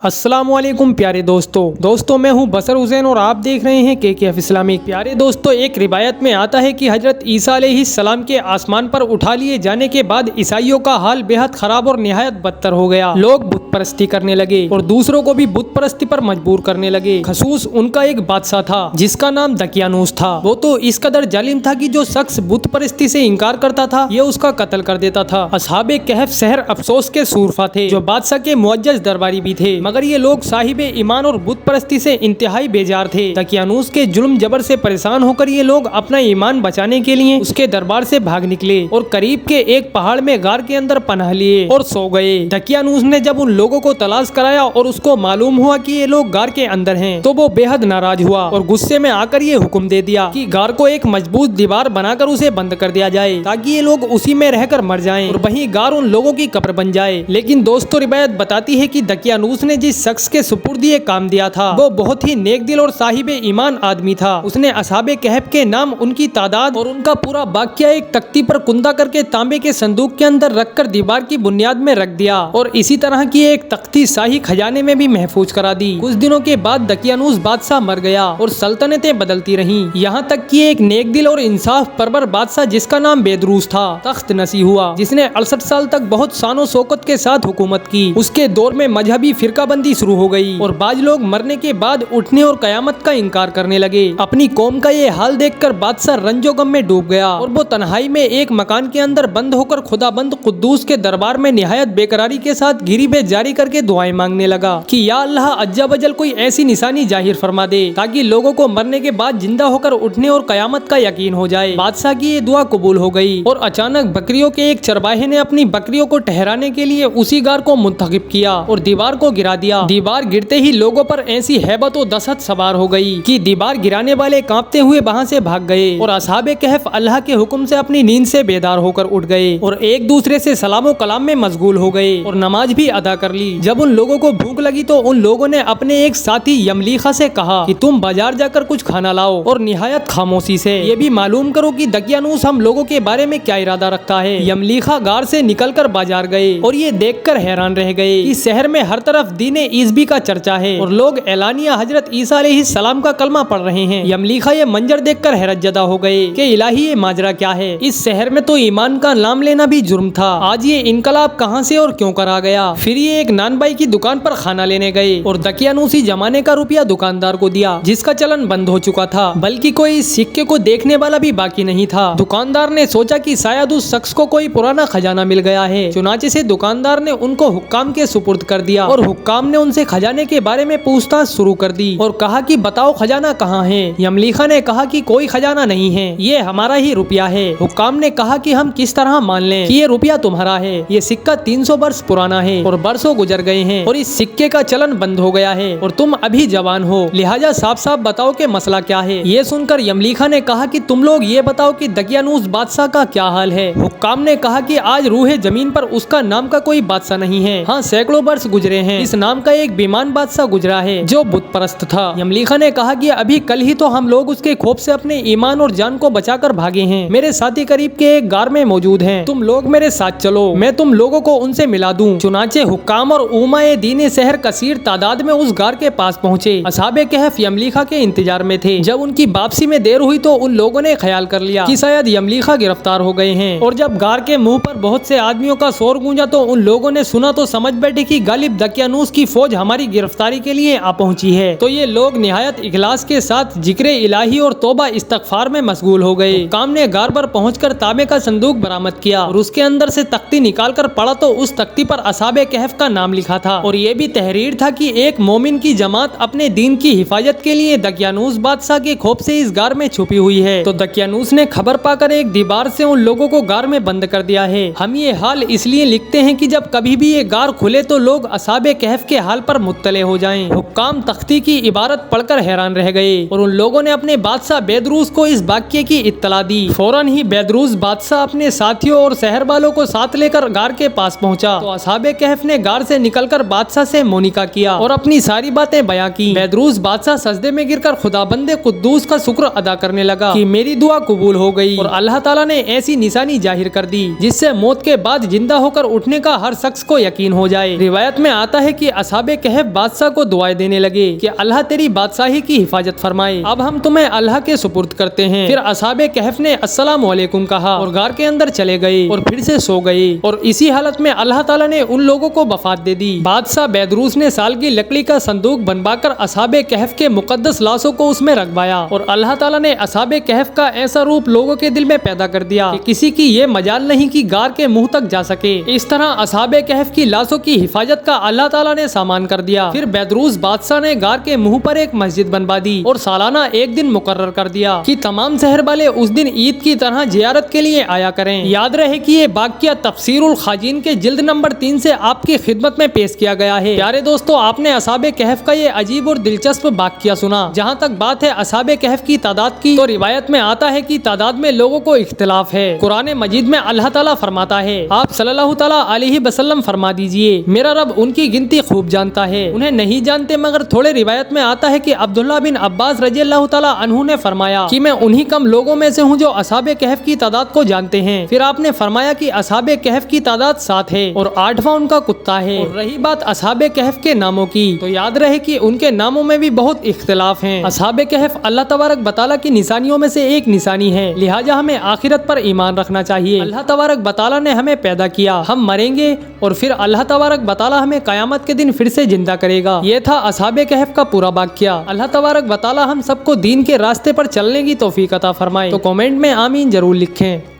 अस्सलामुअलैकुम प्यारे दोस्तों मैं हूं बसर हुसैन और आप देख रहे हैं KKF इस्लामिक। प्यारे दोस्तों, एक रिवायत में आता है कि हजरत ईसा अलैहिस्सलाम के आसमान पर उठा लिए जाने के बाद ईसाइयों का हाल बेहद खराब और निहायत बदतर हो गया। लोग बुत परस्ती करने लगे और दूसरों को भी बुत परस्ती पर मजबूर करने लगे। खसूस उनका एक बादशाह था जिसका नाम दकियानूस था। वो तो इस कदर जालिम था कि जो शख्स बुत परस्ती से इनकार करता था ये उसका कत्ल कर देता था। असहाबे कहफ शहर अफसोस के सूरफा थे जो बादशाह के मुअज्जज दरबारी भी थे, मगर ये लोग साहिबे ईमान और बुत परस्ती से इंतहाई बेजार थे। दकियानूस के जुल्म जबर से परेशान होकर ये लोग अपना ईमान बचाने के लिए उसके दरबार से भाग निकले और करीब के एक पहाड़ में गार के अंदर पनाह लिए और सो गए। दकियानूस ने जब उन लोगों को तलाश कराया और उसको मालूम हुआ कि ये लोग गार के अंदर हैं, तो वो बेहद नाराज हुआ और गुस्से में आकर ये हुक्म दे दिया कि गार को एक मजबूत दीवार बनाकर उसे बंद कर दिया जाए ताकि ये लोग उसी में रहकर मर जाएं और वहीं गार उन लोगों की कब्र बन जाए। लेकिन दोस्तों, रिवायत बताती है कि दकियानूस ने जिस शख्स के सुपुर्द ये काम दिया था वो बहुत ही नेक दिल और साहिबे ईमान आदमी था। उसने असहाबे कहफ के नाम, उनकी तादाद और उनका पूरा वाक़या एक तख्ती पर कुंदा करके तांबे के संदूक के अंदर रखकर दीवार की बुनियाद में रख दिया और इसी तरह की एक तख्ती शाही खजाने में भी महफूज करा दी। कुछ दिनों के बाद दकियानूस बादशाह मर गया और सल्तनतें बदलती रहीं, यहाँ तक कि एक नेक दिल और इंसाफ परवर बादशाह जिसका नाम बेदरूस था तख्त नसी हुआ, जिसने 68 साल तक बहुत शानो शौकत के साथ हुकूमत की। उसके दौर में मजहबी फिरकाबंदी शुरू हो गई और बाज लोग मरने के बाद उठने और कयामत का इनकार करने लगे। अपनी कौम का ये हाल देखकर बादशाह रंजो गम में डूब गया और वो तन्हाई में एक मकान के अंदर बंद होकर खुदाबंद कुद्दूस के दरबार में निहायत बेकरारी के साथ गिरिबे जारी करके दुआएं मांगने लगा कि या अल्लाह अज्जा बजल कोई ऐसी निशानी जाहिर फरमा दे ताकि लोगों को मरने के बाद जिंदा होकर उठने और कयामत का यकीन हो जाए। बादशाह की ये दुआ कबूल हो गई और अचानक बकरियों के एक चरवाहे ने अपनी बकरियों को ठहराने के लिए उसी गार को मुंतखब किया और दीवार को गिरा दिया। दीवार गिरते ही लोगों पर ऐसी हैबत और दहशत सवार हो गई कि दीवार गिराने वाले कांपते हुए वहां से भाग गए और असहाबे कहफ अल्लाह के हुक्म से अपनी नींद से बेदार होकर उठ गए और एक दूसरे से सलामो कलाम में मशगूल हो गए और नमाज भी अदा कर ली। जब उन लोगों को भूख लगी तो उन लोगों ने अपने एक साथी यमलीखा से कहा कि तुम बाजार जाकर कुछ खाना लाओ और निहायत खामोशी से ये भी मालूम करो कि दकियानूस हम लोगों के बारे में क्या इरादा रखता है। यमलीखा गार से निकलकर बाजार गए और ये देखकर हैरान रह गए कि शहर में हर तरफ दीने ईज़बी का चर्चा है और लोग एलानिया हजरत ईसा अलैहिस्सलाम का कलमा पढ़ रहे हैं। यमलीखा ये मंजर देखकर हैरत जदा हो गए कि इलाही ये माजरा क्या है। इस शहर में तो ईमान का नाम लेना भी जुर्म था, आज ये इनकलाब कहां से और क्यों करा गया। फिर ये एक नानबाई की दुकान पर खाना लेने गए और दकियानूसी जमाने का रुपया दुकानदार को दिया जिसका चलन बंद हो चुका था, बल्कि कोई इस सिक्के को देखने वाला भी बाकी नहीं था। दुकानदार ने सोचा कि शायद उस शख्स को कोई पुराना खजाना मिल गया है। चुनाचे से दुकानदार ने उनको हुक्काम के सुपुर्द कर दिया और हुक्काम ने उनसे खजाने के बारे में पूछताछ शुरू कर दी और कहा कि बताओ खजाना कहाँ है। यमलीखा ने कहा कि कोई खजाना नहीं है, ये हमारा ही रुपया है। हुक्काम ने कहा कि हम किस तरह मान लें कि ये रुपया तुम्हारा है। ये सिक्का 300 वर्ष पुराना है और बरसों गुजर गए हैं और इस सिक्के का चलन बंद हो गया है और तुम अभी जवान हो, लिहाजा साफ साफ बताओ कि मसला क्या है। ये सुनकर यमलीखा ने कहा कि तुम लोग ये बताओ कि दकियानूस बादशाह का क्या हाल है। हुक्काम ने कहा कि आज रूहे जमीन पर उसका नाम का कोई बादशाह नहीं है। हाँ, सैकड़ों वर्ष गुजरे हैं, इस नाम का एक बेईमान बादशाह गुजरा है जो बुत परस्त था। यमलीखा ने कहा कि अभी कल ही तो हम लोग उसके खौफ से अपने ईमान और जान को बचाकर भागे हैं। मेरे साथी करीब के एक गार में मौजूद हैं, तुम लोग मेरे साथ चलो, मैं तुम लोगों को उनसे मिला दूं। चुनाचे हुक्काम और उमाए दीने शहर कसीर तादाद में उस गार के पास पहुँचे। असहाबे कहफ यमलीखा के इंतजार में थे। जब उनकी वापसी में देर हुई तो उन लोगों ने ख्याल कर लिया कि शायद यमलीखा गिरफ्तार हो गए हैं और जब गार के मुंह पर बहुत से आदमियों का शोर गूंजा तो उन लोगों ने सुना तो समझ बैठे कि गालिब दकियानूस की फौज हमारी गिरफ्तारी के लिए आ पहुंची है। तो ये लोग निहायत इखलास के साथ जिक्र इलाही और तौबा इस्तगफार में मशगूल हो गए। काम ने गार पर पहुंचकर तांबे का संदूक बरामद किया और उसके अंदर से तख्ती निकालकर पढ़ा तो उस तख्ती पर असहाबे कहफ का नाम लिखा था और ये भी तहरीर था कि एक मोमिन की जमात अपने दीन की हिफाजत के लिए दकियानूस बादशाह के खौफ से इस गार में छुपी हुई है। तो दकियानूस ने खबर पाकर एक दीवार से उन लोगों को गार में बंद कर दिया है। हम ये हाल इसलिए लिखते हैं कि जब कभी भी ये गार खुले तो लोग असहाबे कहफ के हाल पर मुत्तले हो जाएं। हुक्काम तख्ती की इबारत पढ़कर हैरान रह गए और उन लोगों ने अपने बादशाह बेदरूस को इस वाक़ये की इत्तला दी। फौरन ही बेदरूस बादशाह अपने साथियों और शहर वालों को साथ लेकर गार के पास पहुंचा तो असहाबे कहफ ने गार से निकलकर बादशाह से मोनिका किया और अपनी सारी बातें बयां की। बेदरूस बादशाह सजदे में गिरकर खुदाबंदे कुद्दूस का शुक्र अदा करने लगा कि मेरी दुआ कबूल हो गई और अल्लाह ताला ने ऐसी निशानी जाहिर कर दी जिससे मौत के बाद जिंदा होकर उठने का हर शख्स को यकीन हो जाए। रिवायत में आता है कि असहाब कहफ बादशाह को दुआएं देने लगे कि अल्लाह तेरी बादशाही की हिफाजत फरमाए, अब हम तुम्हें अल्लाह के सुपुर्द करते हैं। फिर असहाब कहफ ने अस्सलाम वालेकुम कहा और गार के अंदर चले गए और फिर से सो गए। और इसी हालत में अल्लाह ताला ने उन लोगों को वफात दे दी। बादशाह बैदरूस ने साल की लकड़ी का संदूक बनवाकर असहाब कहफ के मुकद्दस लाशों को उसमें रखवाया और अल्लाह ताला ने असहाब कहफ का ऐसा रूप लोगों के दिल में पैदा कर दिया कि किसी की ये मजाल नहीं कि गार के मुंह तक जा सके। इस तरह असहाब कहफ की लाशों की हिफाजत का अल्लाह ताला ने सामान कर दिया। फिर बैदरूस बादशाह ने गार के मुंह पर एक मस्जिद बनवा दी और सालाना एक दिन मुकर्रर कर दिया कि तमाम शहर वाले उस दिन ईद की तरह जियारत के लिए आया करें। याद रहे कि ये वाक़या तफसीरुल खाजीन के जिल्द नंबर 3 से आपकी खिदमत में पेश किया गया है। प्यारे दोस्तों, आपने असहाब कहफ का ये अजीब और दिलचस्प वाक़या सुना। जहाँ तक बात है असहाब कहफ की तादाद की, तो रिवायत में आता है कि तादाद में लोगों को इख्तिलाफ है। कुरान मजीद में अल्लाह ताला फरमाता है, आप सल्लल्लाहु ताला अलैहि वसल्लम फरमा दीजिए, मेरा रब उनकी गिनती खूब जानता है, उन्हें नहीं जानते। मगर थोड़े रिवायत में आता है कि अब्दुल्लाह बिन अब्बास रज़ियल्लाहु ताला अन्हु ने फरमाया कि मैं उन्हीं कम लोगों में से हूँ जो असहाब कहफ की तादाद को जानते हैं। फिर आपने फरमाया कि असहाब कहफ की तादाद 7 है और 8वां उनका कुत्ता है। और रही बात असहाब कहफ के नामों की, तो याद रहे कि उनके नामों में भी बहुत इख्तिलाफ हैं। असहाब कहफ अल्लाह तबारक बताला की निशानियों में से एक निशानी है, लिहाजा हमें आखिरत पर ईमान रखना चाहिए। अल्लाह तबारक बताला ने हमें पैदा किया, हम मरेंगे और फिर अल्लाह तबारक बताला हमें कयामत के दिन फिर से जिंदा करेगा। ये था असहाब कहफ का पूरा वाक़या। अल्लाह तबारक बताला हम सबको दीन के रास्ते पर चलने की तौफीक अता फरमाए। तो कमेंट में आमीन जरूर लिखें।